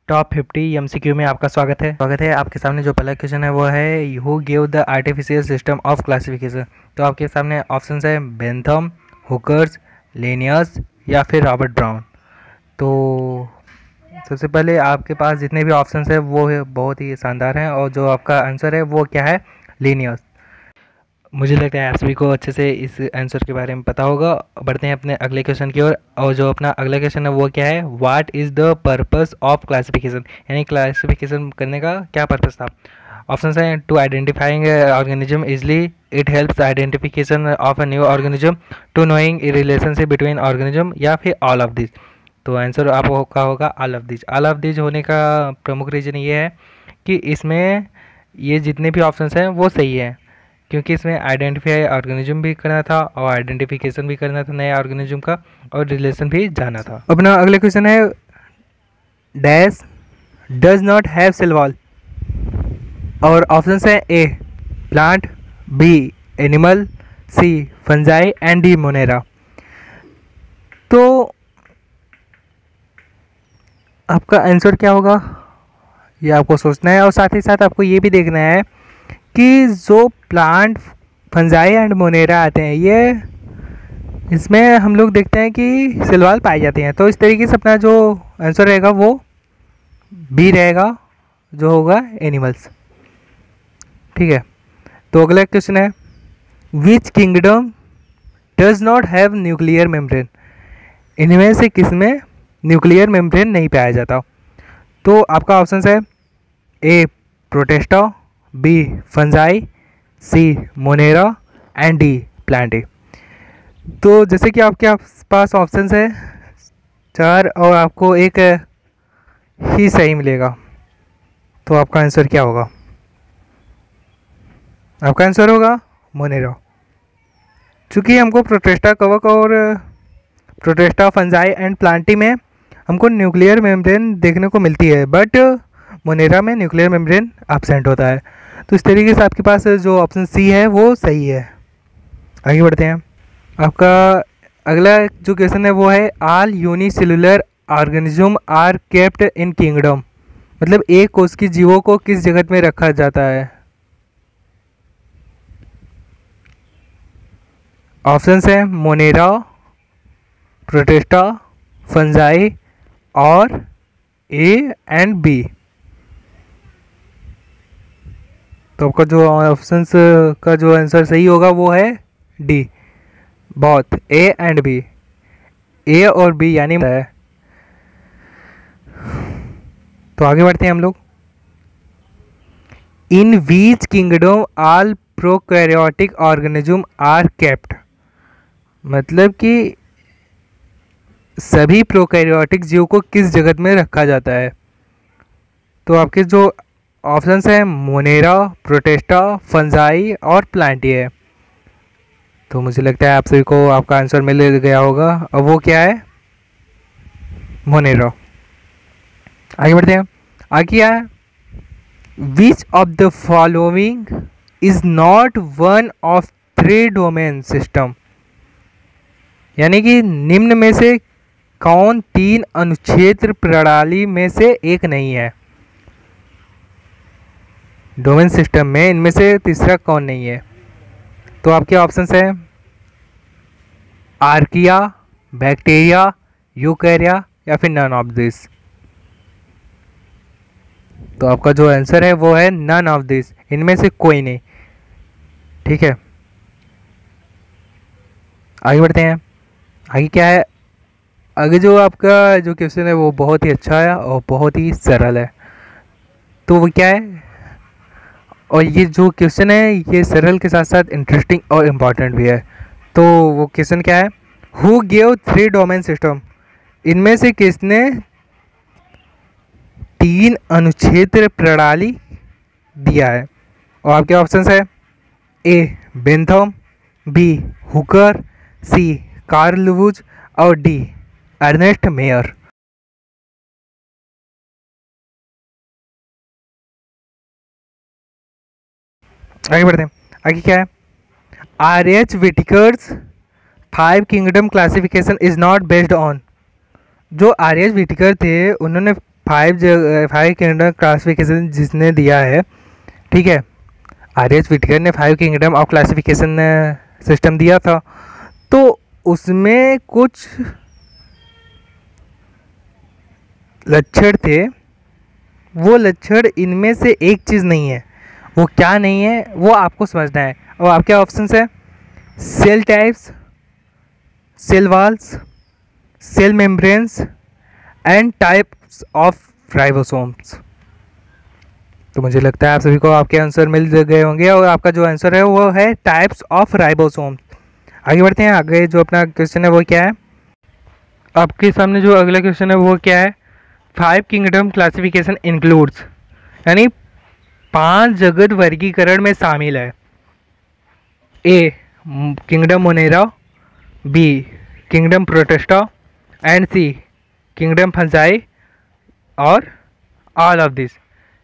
Top 50 MCQ में आपका स्वागत है। आपके सामने जो पहला क्वेश्चन है वो है who give the artificial system of classification. तो आपके सामने ऑप्शंस है बेंथम, हुकर्स, लेनियस या फिर रॉबर्ट ब्राउन। तो सबसे पहले आपके पास जितने भी ऑप्शंस है वो बहुत ही शानदार हैं और जो आपका आंसर है वो क्या है, लेनियस। मुझे लगता है आप सभी को अच्छे से इस आंसर के बारे में पता होगा। बढ़ते हैं अपने अगले क्वेश्चन की ओर और जो अपना अगला क्वेश्चन है वो क्या है, what is the purpose of classification, यानी क्लासिफिकेशन करने का क्या पर्पस था। ऑप्शन है to identifying organism easily, it helps identification of a new organism, to knowing relationship between organism या फिर ऑल ऑफ दिस। तो आंसर आपका होगा all of this. All of this होने का प्रमुख रीज़न ये है कि इसमें ये जितने भी ऑप्शंस हैं वो सही है, क्योंकि इसमें आइडेंटिफाई ऑर्गेनिज्म भी करना था और आइडेंटिफिकेशन भी करना था नए ऑर्गेनिज्म का और रिलेशन भी जाना था। अपना अगले क्वेश्चन है dash does not have cell wall और ऑप्शंस है A plant, B animal, C fungi and D monera. तो आपका आंसर क्या होगा ये आपको सोचना है और साथ ही साथ आपको ये भी देखना है कि जो प्लांट, फंजाई एंड मोनेरा आते हैं ये इसमें हम लोग देखते हैं कि सिलवाल पाए जाते हैं। तो इस तरीके से अपना जो आंसर रहेगा वो बी रहेगा, जो होगा एनिमल्स। ठीक है, तो अगला क्वेश्चन है which kingdom does not have nuclear membrane. इनमें से किसमें न्यूक्लियर मेम्ब्रेन नहीं पाया जाता। तो आपका ऑप्शन है A protista, B fungi, C monera and D plantae. तो जैसे कि आपके पास ऑप्शंस है 4 और आपको एक ही सही मिलेगा, तो आपका आंसर क्या होगा। आपका आंसर होगा मोनेरा। चूँकि हमको प्रोटेस्टा कवक और प्रोटेस्टा, फंजाई एंड प्लांटी में हमको न्यूक्लियर मेम्ब्रेन देखने को मिलती है, बट मोनेरा में न्यूक्लियर मेम्ब्रेन एब्सेंट होता है। तो इस तरीके से आपके पास जो ऑप्शन सी है वो सही है। आगे बढ़ते हैं। आपका अगला जो क्वेश्चन है वो है all unicellular organism are kept in kingdom, मतलब एक कोष की जीवों को किस जगत में रखा जाता है। ऑप्शंस हैं मोनेरा, प्रोटेस्टा, फंजाई और ए एंड बी। तो आपका जो ऑप्शंस का जो आंसर सही होगा वो है डी, बहुत ए एंड बी। ए और बी यानी है। तो आगे बढ़ते हैं हम लोग। In which kingdom all prokaryotic organism are kept, मतलब कि सभी प्रोकैरियोटिक जीव को किस जगत में रखा जाता है। तो आपके जो ऑप्शंस हैं मोनेरा, प्रोटेस्टा, फंजाई और प्लांटी है। तो मुझे लगता है आप सभी को आपका आंसर मिल गया होगा और वो क्या है, मोनेरा। आगे बढ़ते हैं। आगे क्या है, which of the following is not one of 3 domain system, यानी कि निम्न में से कौन 3 अनुक्षेत्र प्रणाली में से एक नहीं है। डोमेन सिस्टम में इनमें से तीसरा कौन नहीं है। तो आपके ऑप्शंस हैं आर्किया, बैक्टीरिया, यूकैरिया या फिर नन ऑफ दिस। तो आपका जो आंसर है वो है नन ऑफ दिस, इनमें से कोई नहीं। ठीक है, आगे बढ़ते हैं। आगे क्या है, आगे जो आपका जो क्वेश्चन है वो बहुत ही अच्छा है और बहुत ही सरल है। तो वो क्या है, और ये जो क्वेश्चन है ये सरल के साथ साथ इंटरेस्टिंग और इम्पॉर्टेंट भी है। तो वो क्वेश्चन क्या है, हु गिव 3 डोमेन सिस्टम, इनमें से किसने 3 अनुक्षेत्र प्रणाली दिया है। और आपके ऑप्शंस है ए बेंथम, बी हुकर, सी कार्ल लुवुज और डी अर्नेस्ट मेयर। आगे बढ़ते हैं। आगे क्या है, R H Whittaker's 5 kingdom classification is not based on. जो आर एच विटिकर थे उन्होंने फाइव किंगडम क्लासिफिकेशन जिसने दिया है, ठीक है, आर.एच. व्हिटकर ने 5 किंगडम ऑफ क्लासिफिकेशन सिस्टम दिया था। तो उसमें कुछ लक्षण थे, वो लक्षण इनमें से एक चीज़ नहीं है। वो क्या नहीं है वो आपको समझना है। और आपके ऑप्शंस है cell types, cell walls, cell membranes and types of ribosomes. तो मुझे लगता है आप सभी को आपके आंसर मिल गए होंगे और आपका जो आंसर है वो है टाइप्स ऑफ राइबोसोम्स। आगे बढ़ते हैं। आगे जो अपना क्वेश्चन है वो क्या है, आपके सामने जो अगला क्वेश्चन है वो क्या है, 5 किंगडम क्लासिफिकेशन इंक्लूड्स, यानी 5 जगत वर्गीकरण में शामिल है। A kingdom Monera, B kingdom Protista and C kingdom fungi और ऑल ऑफ दिस,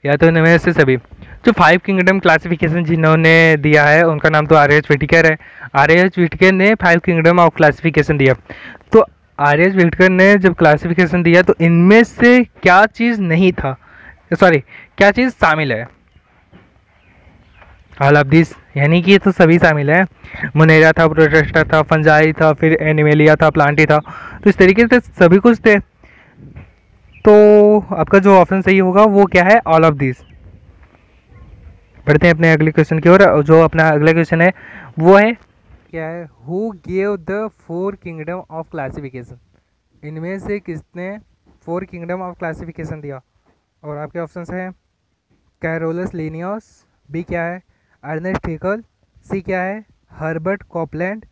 या तो इनमें से सभी। जो 5 किंगडम क्लासिफिकेशन जिन्होंने दिया है उनका नाम तो आर.एच. व्हिटकर है। आर.एच. व्हिटकर ने 5 किंगडम ऑफ क्लासिफिकेशन दिया। तो आर.एच. व्हिटकर ने जब क्लासिफिकेशन दिया तो इनमें से क्या चीज़ नहीं था, सॉरी क्या चीज़ शामिल है, ऑल ऑफ दिस, यानी कि ये तो सभी शामिल है। मोनेरा था, प्रोटेस्टा था, फंजाई था, फिर एनिमेलिया था, प्लांटी था, तो इस तरीके से सभी कुछ थे। तो आपका जो ऑप्शन सही होगा वो क्या है, ऑल ऑफ दिस। बढ़ते हैं अपने अगले क्वेश्चन की ओर। जो अपना अगला क्वेश्चन है वो है क्या है, who gave the 4 kingdom of classification, इनमें से किसने 4 किंगडम ऑफ क्लासिफिकेशन दिया। और आपके ऑप्शंस हैं कैरोलस लिनियस, बी क्या है अर्नेस्ट हैकेल, सी क्या है हर्बर्ट कॉपलैंड,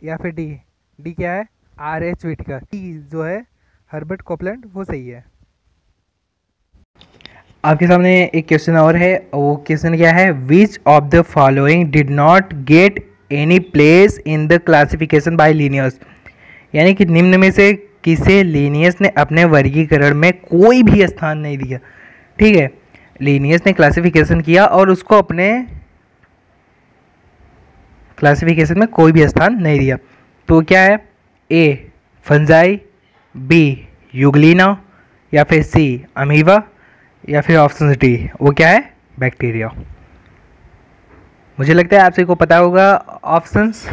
या फिर डी क्या है आर.एच. व्हिटकर। डी जो है हर्बर्ट कॉपलैंड वो सही है। आपके सामने एक क्वेश्चन और है, वो क्वेश्चन क्या है, which of the following did not get any place in the classification by Linnaeus, यानी कि निम्न में से किसे लीनियस ने अपने वर्गीकरण में कोई भी स्थान नहीं दिया। ठीक है, लीनियस ने क्लासिफिकेशन किया और उसको अपने क्लासिफिकेशन में कोई भी स्थान नहीं दिया। तो क्या है, ए फंजाई, बी यूग्लिना, या फिर सी अमीबा, या फिर ऑप्शन डी वो क्या है बैक्टीरिया। मुझे लगता है आप सभी को पता होगा ऑप्शंस।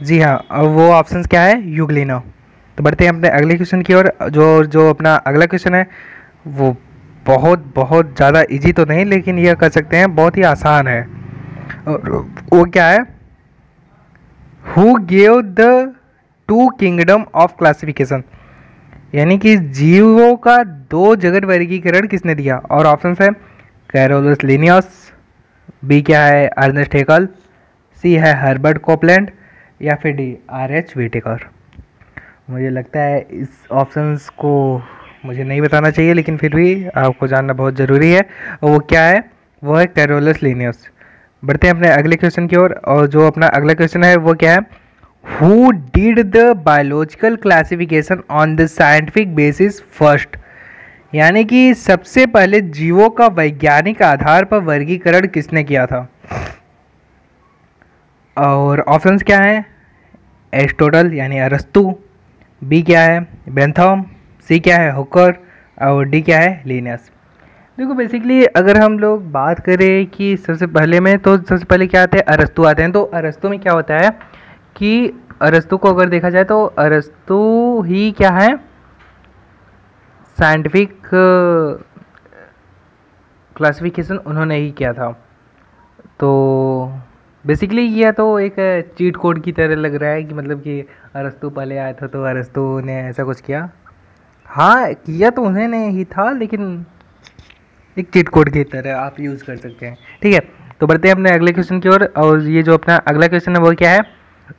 जी हाँ, और वो ऑप्शंस क्या है यूग्लिना। तो बढ़ते हैं अपने अगले क्वेश्चन की ओर। जो अपना अगला क्वेश्चन है वो बहुत ज़्यादा इजी तो नहीं, लेकिन यह कर सकते हैं बहुत ही आसान है। और वो क्या है, who gave the 2 kingdom of classification, यानी कि जीवों का 2 जगत वर्गीकरण किसने दिया। और ऑप्शंस है कैरोलस लिनियस, बी क्या है अर्नेस्ट हैकेल, सी है हर्बर्ट कॉपलैंड, या फिर डी आर.एच. व्हिटकर। मुझे लगता है इस ऑप्शंस को मुझे नहीं बताना चाहिए, लेकिन फिर भी आपको जानना बहुत ज़रूरी है। और वो क्या है, वो है कैरोलस लिनियस। बढ़ते हैं अपने अगले क्वेश्चन की ओर। और जो अपना अगला क्वेश्चन है वो क्या है, who did the biological classification on the scientific basis first, यानी कि सबसे पहले जीवों का वैज्ञानिक आधार पर वर्गीकरण किसने किया था। और ऑप्शंस क्या है, एरिस्टोटल यानी अरस्तु, बी क्या है बेंथम, सी क्या है हुकर, और डी क्या है लिनियस। देखो बेसिकली अगर हम लोग बात करें कि सबसे पहले में, तो सबसे पहले क्या आते हैं अरस्तु आते हैं। तो अरस्तु में क्या होता है कि अरस्तु को अगर देखा जाए तो अरस्तु ही क्या है साइंटिफिक क्लासिफिकेशन उन्होंने ही किया था। तो बेसिकली यह तो एक चीट कोड की तरह लग रहा है कि मतलब कि अरस्तु पहले आया था तो अरस्तु ने ऐसा कुछ किया। हाँ किया तो उन्होंने ही था, लेकिन एक चीट कोड की तरह आप यूज़ कर सकते हैं। ठीक है, तो बढ़ते हैं अपने अगले क्वेश्चन की ओर। और ये जो अपना अगला क्वेश्चन है वो क्या है,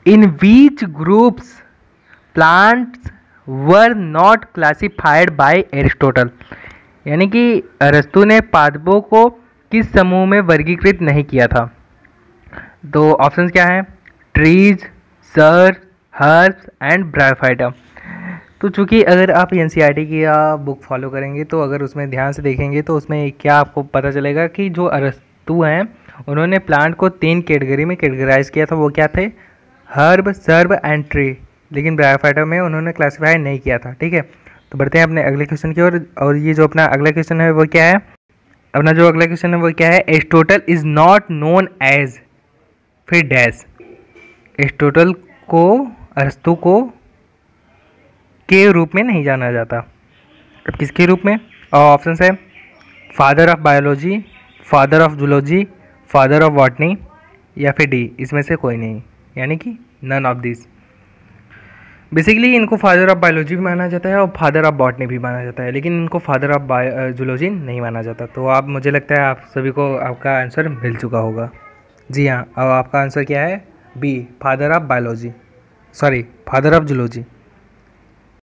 in which groups plants were not classified by Aristotle, यानी कि अरस्तु ने पादपों को किस समूह में वर्गीकृत नहीं किया था। तो ऑप्शंस क्या हैं, trees, sir, herbs and bryophyta. तो चूँकि अगर आप एनसीईआरटी की बुक फॉलो करेंगे तो अगर उसमें ध्यान से देखेंगे तो उसमें क्या आपको पता चलेगा कि जो अरस्तु हैं उन्होंने प्लांट को 3 कैटेगरी में कैटेगराइज किया था। वो क्या थे, हर्ब, सर्ब एंड ट्री, लेकिन ब्रायोफाइटा में उन्होंने क्लासिफाई नहीं किया था। ठीक है, तो बढ़ते हैं अपने अगले क्वेश्चन की ओर। और ये जो अपना अगला क्वेश्चन है वो क्या है, अपना जो अगला क्वेश्चन है वो क्या है, Aristotle is not known as, फिर डैश। एरिस्टोटल को, अरस्तु को के रूप में नहीं जाना जाता, अब किसके रूप में? और ऑप्शन है father of biology, father of zoology, father of botany, या फिर डी, इसमें से कोई नहीं, यानी कि नन ऑफ दिस। बेसिकली इनको फादर ऑफ बायोलॉजी भी माना जाता है और फादर ऑफ बॉटनी भी माना जाता है, लेकिन इनको फादर ऑफ जूलॉजी नहीं माना जाता। तो आप, मुझे लगता है आप सभी को आपका आंसर मिल चुका होगा। जी हाँ, अब आपका आंसर क्या है? B, father of biology, sorry father of zoology.